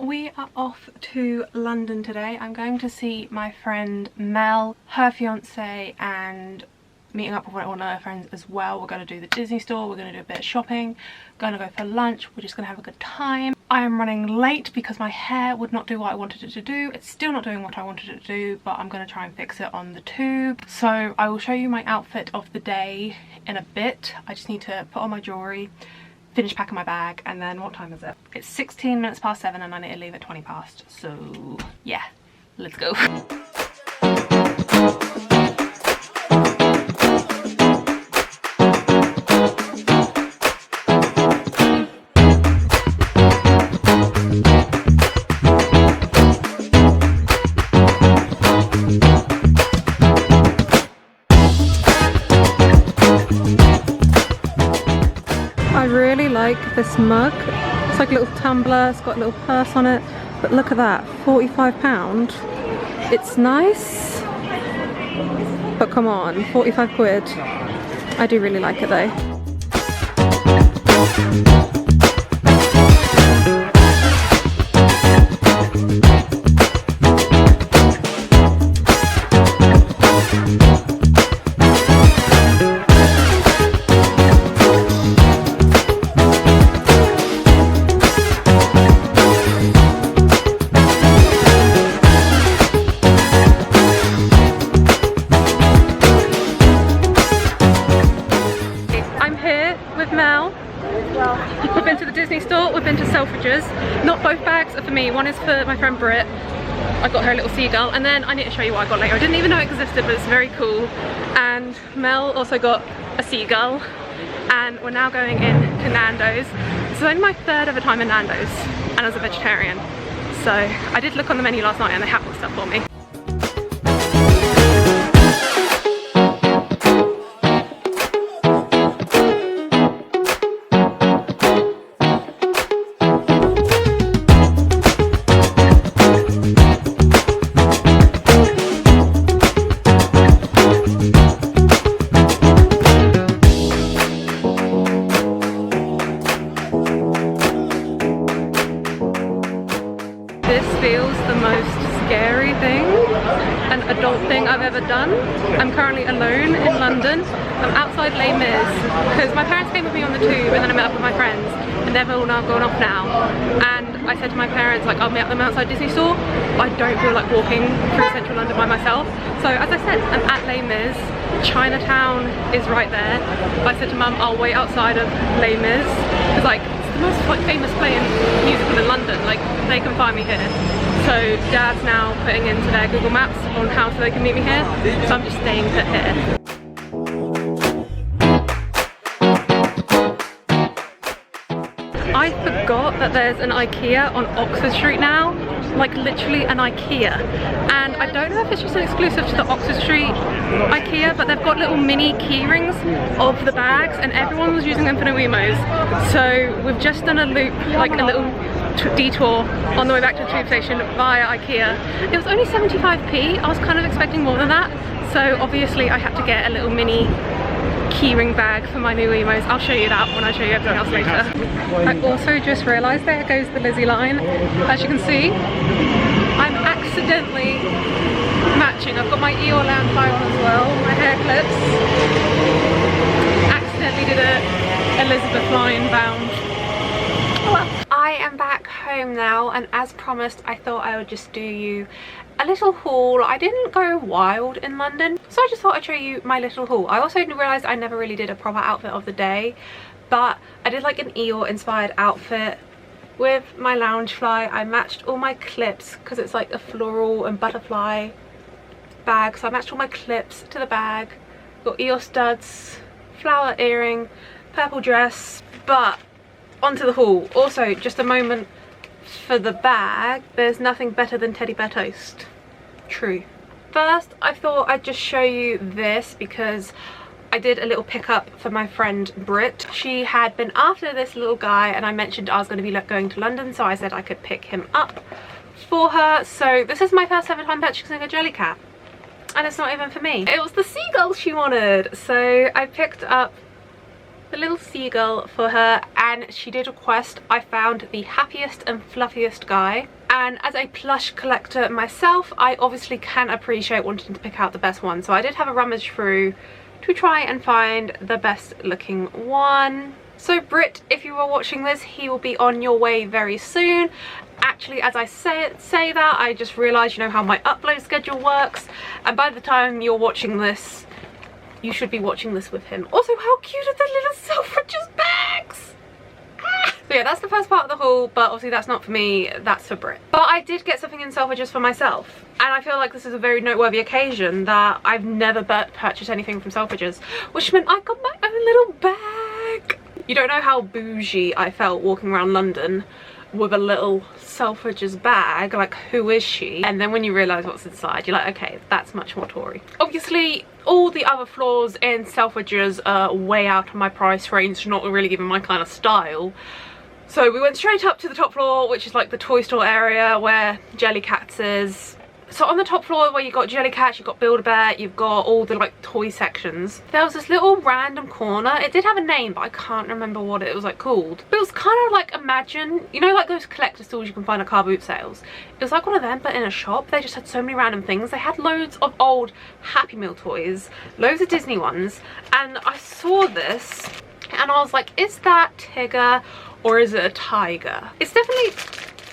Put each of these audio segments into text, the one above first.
We are off to London today. I'm going to see my friend Mel, her fiance, and meeting up with one of her friends as well. We're going to do the Disney store, we're going to do a bit of shopping, going to go for lunch, we're just going to have a good time. I am running late because my hair would not do what I wanted it to do. It's still not doing what I wanted it to do, but I'm going to try and fix it on the tube. So I will show you my outfit of the day in a bit. I just need to put on my jewellery, finish packing my bag, and then what time is it? It's 16 minutes past 7 and I need to leave at 20 past. So yeah, let's go. I really like this mug. It's like a little tumbler, it's got a little purse on it, but look at that, £45. It's nice, but come on, 45 quid. I do really like it though. We've been to the Disney store, we've been to Selfridges. Not both bags are for me, one is for my friend Brit. I got her a little seagull, and then I need to show you what I got later. I didn't even know it existed, but it's very cool. And Mel also got a seagull, and we're now going in to Nando's. This is only my third ever time in Nando's, and as a vegetarian. So I did look on the menu last night and they have got stuff for me. This feels the most scary thing, an adult thing I've ever done. I'm currently alone in London. I'm outside Les Mis because my parents came with me on the tube and then I met up with my friends and they've all now gone off now. And I said to my parents, like, I'll meet them outside Disney store. I don't feel like walking through central London by myself. So as I said, I'm at Les Mis. Chinatown is right there. I said to Mum, I'll wait outside of Les Mis because like it's the most famous play in musical in London. Like they can find me here. So Dad's now putting into their Google Maps on how so they can meet me here. So I'm just staying put here. I forgot that there's an IKEA on Oxford Street now, like literally an IKEA, and I don't know if it's just an exclusive to the Oxford Street IKEA, but they've got little mini key rings of the bags and everyone was using them for the Wemos. So we've just done a loop, like a little detour on the way back to the tube station via IKEA. It was only 75p, I was kind of expecting more than that, so obviously I had to get a little mini keyring bag for my new Wemos. I'll show you that when I show you everything else later. I also just realised there goes the Lizzie line. As you can see, I'm accidentally matching. I've got my Eeyore tie on as well, my hair clips. Accidentally did a Elizabeth line bound. Oh well. I am back home now, and as promised I thought I would just do you a little haul. I didn't go wild in London, so I just thought I'd show you my little haul. I also realised I never really did a proper outfit of the day, but I did like an Eeyore inspired outfit with my Loungefly. I matched all my clips because it's like a floral and butterfly bag, so I matched all my clips to the bag. Got Eeyore studs, flower earring, purple dress. But onto the haul. Also, just a moment for the bag, there's nothing better than teddy bear toast. True. First, I thought I'd just show you this because I did a little pickup for my friend Brit. She had been after this little guy and I mentioned I was going to be going to London, so I said I could pick him up for her. So this is my first ever time purchasing a Jellycat, and it's not even for me. It was the seagull she wanted, so I picked up the little seagull for her, and she did request I found the happiest and fluffiest guy. And as a plush collector myself, I obviously can appreciate wanting to pick out the best one, so I did have a rummage through to try and find the best looking one. So Brit, if you are watching this, he will be on your way very soon. Actually, as I say that, I just realised, you know, how my upload schedule works, and by the time you're watching this, you should be watching this with him. Also, how cute are the little Selfridges bags? Ah! So yeah, that's the first part of the haul, but obviously that's not for me, that's for Brit. But I did get something in Selfridges for myself, and I feel like this is a very noteworthy occasion that I've never purchased anything from Selfridges, which meant I got my own little bag. You don't know how bougie I felt walking around London with a little Selfridges bag, like who is she? And then when you realise what's inside, you're like, okay, that's much more Tori. Obviously all the other floors in Selfridges are way out of my price range, not really giving my kind of style. So we went straight up to the top floor, which is like the toy store area where Jellycat is. So on the top floor where you've got Jellycat, you've got Build-A-Bear, you've got all the like toy sections. There was this little random corner. It did have a name, but I can't remember what it was like called. But it was kind of like, imagine, you know, like those collector stores you can find at car boot sales. It was like one of them, but in a shop. They just had so many random things. They had loads of old Happy Meal toys, loads of Disney ones. And I saw this and I was like, is that Tigger or is it a tiger? It's definitely...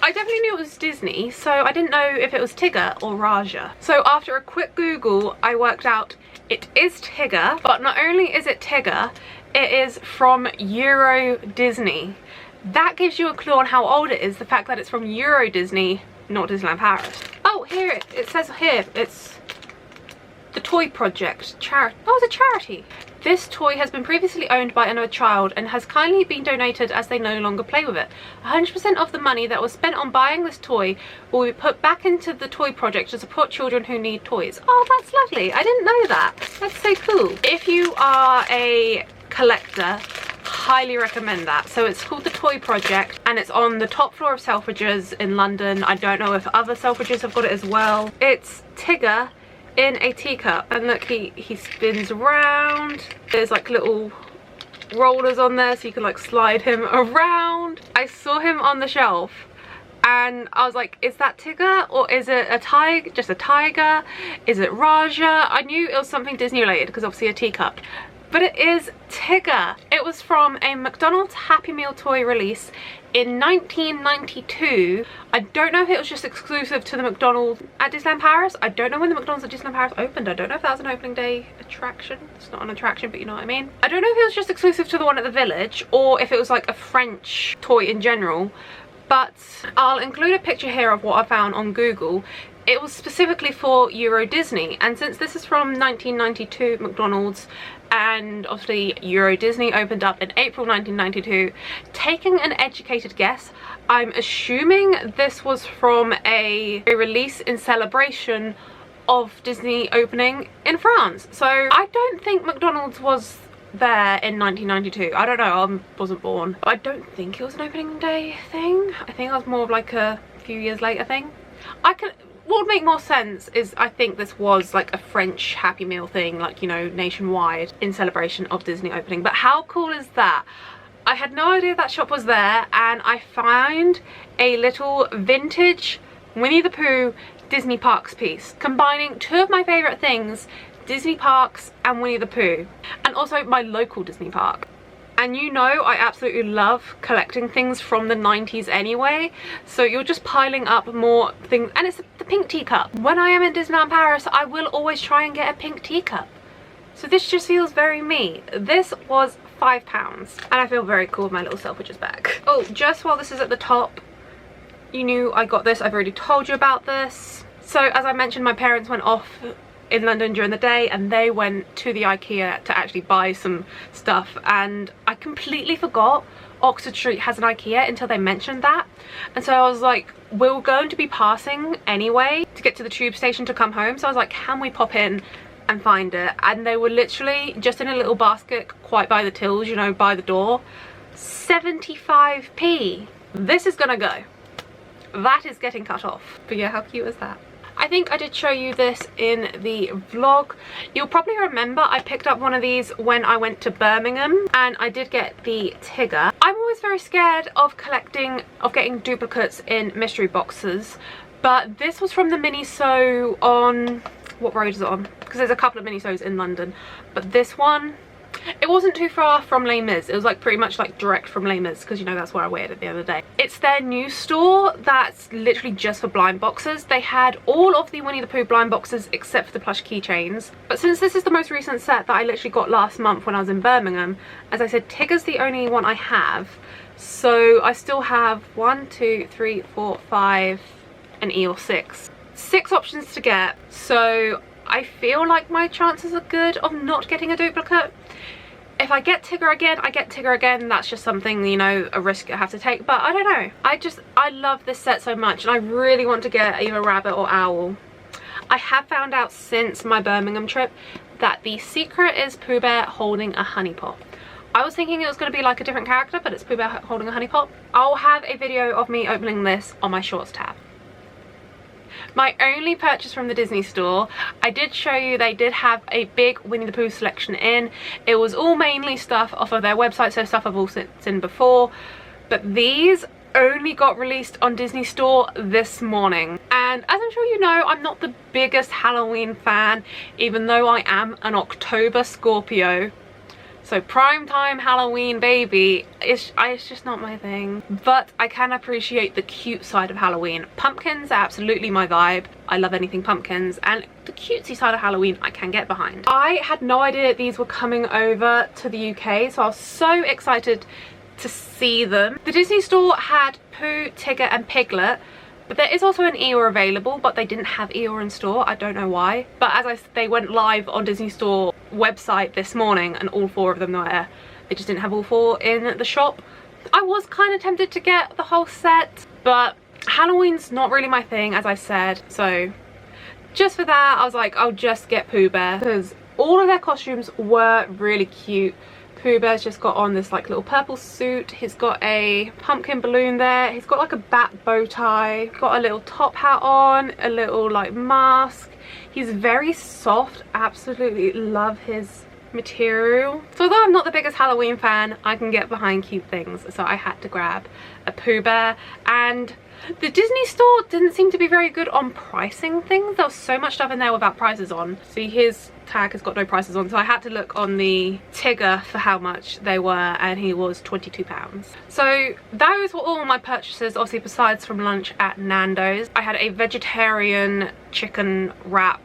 I definitely knew it was Disney, so I didn't know if it was Tigger or Raja. So after a quick Google, I worked out it is Tigger, but not only is it Tigger, it is from Euro Disney. That gives you a clue on how old it is, the fact that it's from Euro Disney, not Disneyland Paris. Oh, here, it says here, it's the Toy Project. Oh, it's a charity. This toy has been previously owned by another child and has kindly been donated as they no longer play with it. 100% of the money that was spent on buying this toy will be put back into the Toy Project to support children who need toys. Oh, that's lovely. I didn't know that. That's so cool. If you are a collector, highly recommend that. So it's called the Toy Project and it's on the top floor of Selfridges in London. I don't know if other Selfridges have got it as well. It's Tigger in a teacup, and look, he spins around. There's like little rollers on there so you can like slide him around. I saw him on the shelf and I was like, is that Tigger or is it a tiger? Just a tiger? Is it Raja? I knew it was something Disney related because obviously a teacup, but it is Tigger. It was from a McDonald's Happy Meal toy release in 1992. I don't know if it was just exclusive to the McDonald's at Disneyland Paris. I don't know when the McDonald's at Disneyland Paris opened. I don't know if that was an opening day attraction. It's not an attraction, but you know what I mean. I don't know if it was just exclusive to the one at the Village or if it was like a French toy in general, but I'll include a picture here of what I found on Google. It was specifically for Euro Disney, and since this is from 1992 McDonald's, and obviously Euro Disney opened up in April 1992, taking an educated guess, I'm assuming this was from a release in celebration of Disney opening in France. So I don't think McDonald's was there in 1992. I don't know, I wasn't born. I don't think it was an opening day thing. I think it was more of like a few years later thing. What would make more sense is I think this was like a French Happy Meal thing, like, you know, nationwide in celebration of Disney opening. But how cool is that? I had no idea that shop was there, and I found a little vintage Winnie the Pooh Disney Parks piece, combining two of my favourite things, Disney Parks and Winnie the Pooh, and also my local Disney park. And you know I absolutely love collecting things from the 90s anyway, so you're just piling up more things. And it's the pink teacup. When I am in Disneyland Paris, I will always try and get a pink teacup. So this just feels very me. This was £5 and I feel very cool with my little Selfridges bag. Oh, just while this is at the top, you knew I got this. I've already told you about this. So as I mentioned, my parents went off in London during the day and they went to the IKEA to actually buy some stuff, and I completely forgot Oxford Street has an IKEA until they mentioned that. And so I was like, we're going to be passing anyway to get to the tube station to come home, so I was like, can we pop in and find it? And they were literally just in a little basket quite by the tills, you know, by the door. 75p. This is gonna go. That is getting cut off. But yeah, how cute is that? I think I did show you this in the vlog. You'll probably remember I picked up one of these when I went to Birmingham, and I did get the Tigger. I'm always very scared of getting duplicates in mystery boxes, but this was from the Miniso on, what road is it on? Because there's a couple of Minisos in London, but this one, it wasn't too far from Les Mis. It was like pretty much like direct from Les Mis, because you know that's where I waited it the other day. It's their new store that's literally just for blind boxes. They had all of the Winnie the Pooh blind boxes except for the plush keychains. But since this is the most recent set that I literally got last month when I was in Birmingham, as I said, Tigger's the only one I have. So I still have 1, 2, 3, 4, 5, and E or 6. 6 options to get. So I feel like my chances are good of not getting a duplicate. If I get Tigger again, I get Tigger again. That's just something, you know, a risk I have to take. But I don't know. I love this set so much, and I really want to get either Rabbit or Owl. I have found out since my Birmingham trip that the secret is Pooh Bear holding a honey pot. I was thinking it was going to be like a different character, but it's Pooh Bear holding a honey pot. I'll have a video of me opening this on my shorts tab. My only purchase from the Disney store, I did show you they did have a big Winnie the Pooh selection in. It was all mainly stuff off of their website, so stuff I've all seen before. But these only got released on Disney store this morning. And as I'm sure you know, I'm not the biggest Halloween fan, even though I am an October Scorpio. So primetime Halloween baby, it's just not my thing. But I can appreciate the cute side of Halloween. Pumpkins are absolutely my vibe. I love anything pumpkins, and the cutesy side of Halloween I can get behind. I had no idea these were coming over to the UK, so I was so excited to see them. The Disney store had Pooh, Tigger and Piglet, but there is also an Eeyore available, but they didn't have Eeyore in store. I don't know why. But as I said, they went live on Disney store website this morning, and all 4 of them were there. They just didn't have all 4 in the shop. I was kind of tempted to get the whole set, but Halloween's not really my thing, as I said. So just for that, I was like, I'll just get Pooh Bear, because all of their costumes were really cute. Pooh Bear's just got on this like little purple suit. He's got a pumpkin balloon there. He's got like a bat bow tie. Got a little top hat on, a little like mask. He's very soft. Absolutely love his material. So although I'm not the biggest Halloween fan, I can get behind cute things. So I had to grab a Pooh Bear, and the Disney store didn't seem to be very good on pricing things. There was so much stuff in there without prices on. See, his tag has got no prices on, so I had to look on the Tigger for how much they were, and he was £22. So those were all my purchases, obviously besides from lunch at Nando's. I had a vegetarian chicken wrap.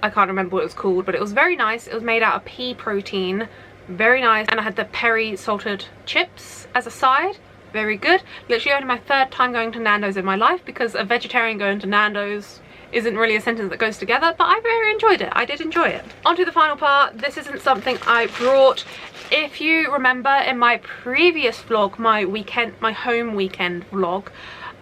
I can't remember what it was called, but it was very nice. It was made out of pea protein, very nice. And I had the peri salted chips as a side. Very good. Literally only my 3rd time going to Nando's in my life, because a vegetarian going to Nando's isn't really a sentence that goes together, but I very enjoyed it. I did enjoy it. On to the final part. This isn't something I brought. If you remember in my previous vlog, my home weekend vlog,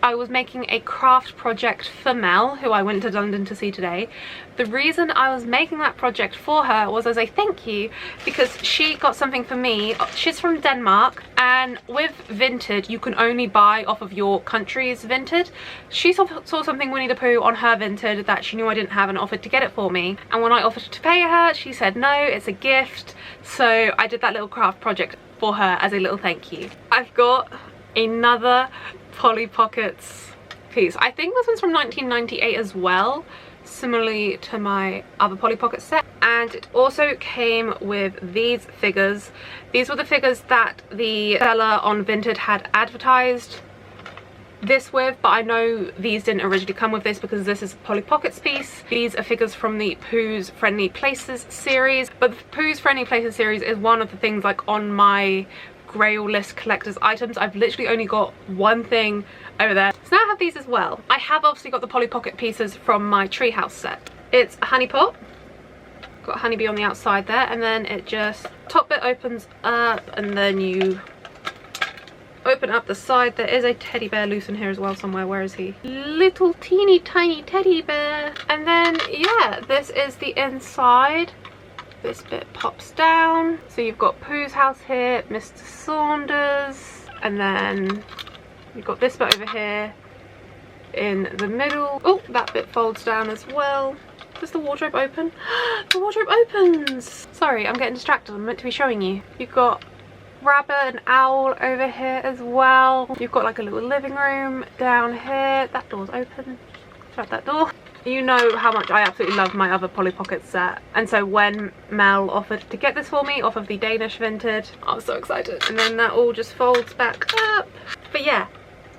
I was making a craft project for Mel, who I went to London to see today. The reason I was making that project for her was as a thank you, because she got something for me. She's from Denmark, and with Vinted you can only buy off of your country's Vinted. She saw something Winnie the Pooh on her Vinted that she knew I didn't have and offered to get it for me. And when I offered to pay her, she said no, it's a gift. So I did that little craft project for her as a little thank you. I've got another Polly Pockets piece. I think this one's from 1998 as well, similarly to my other Polly Pocket set. And it also came with these figures. These were the figures that the seller on Vinted had advertised this with, but I know these didn't originally come with this because this is a Polly Pockets piece. These are figures from the Pooh's Friendly Places series, but the Pooh's Friendly Places series is one of the things like on my Grail list collector's items. I've literally only got one thing over there. So now I have these as well. I have obviously got the Polly Pocket pieces from my treehouse set. It's a honey pot. Got a honeybee on the outside there, and then it just, top bit opens up, and then you open up the side. There is a teddy bear loose in here as well somewhere. Where is he? Little teeny tiny teddy bear. And then yeah, this is the inside. This bit pops down, so you've got Pooh's house here, Mr. Saunders, and then you've got this bit over here, in the middle. Oh, that bit folds down as well. Does the wardrobe open? The wardrobe opens! Sorry, I'm getting distracted. I'm meant to be showing you. You've got rabbit and owl over here as well. You've got like a little living room down here. That door's open. Shut that door. You know how much I absolutely love my other Polly Pocket set, and so when Mel offered to get this for me off of the Danish Vinted, I was so excited. And then that all just folds back up. But yeah,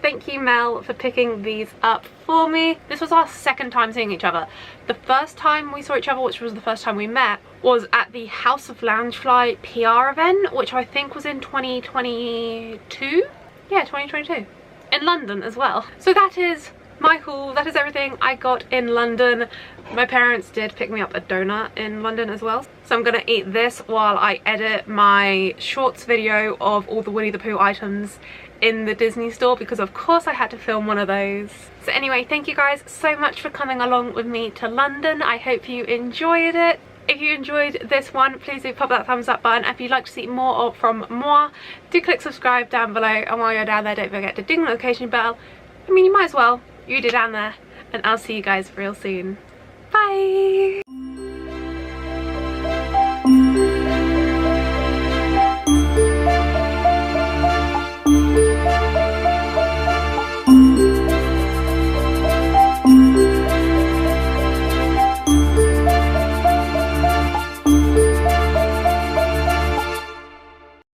thank you Mel for picking these up for me. This was our second time seeing each other. The first time we saw each other, which was the first time we met, was at the House of Loungefly PR event, which I think was in 2022? Yeah, 2022. In London as well. So that is my haul. That is everything I got in London. My parents did pick me up a donut in London as well. So I'm gonna eat this while I edit my shorts video of all the Winnie the Pooh items in the Disney store, because of course I had to film one of those. So anyway, thank you guys so much for coming along with me to London. I hope you enjoyed it. If you enjoyed this one, please do pop that thumbs up button. If you'd like to see more from moi, do click subscribe down below, and while you're down there, don't forget to ding the notification bell. I mean, you might as well. You do down there, and I'll see you guys real soon. Bye!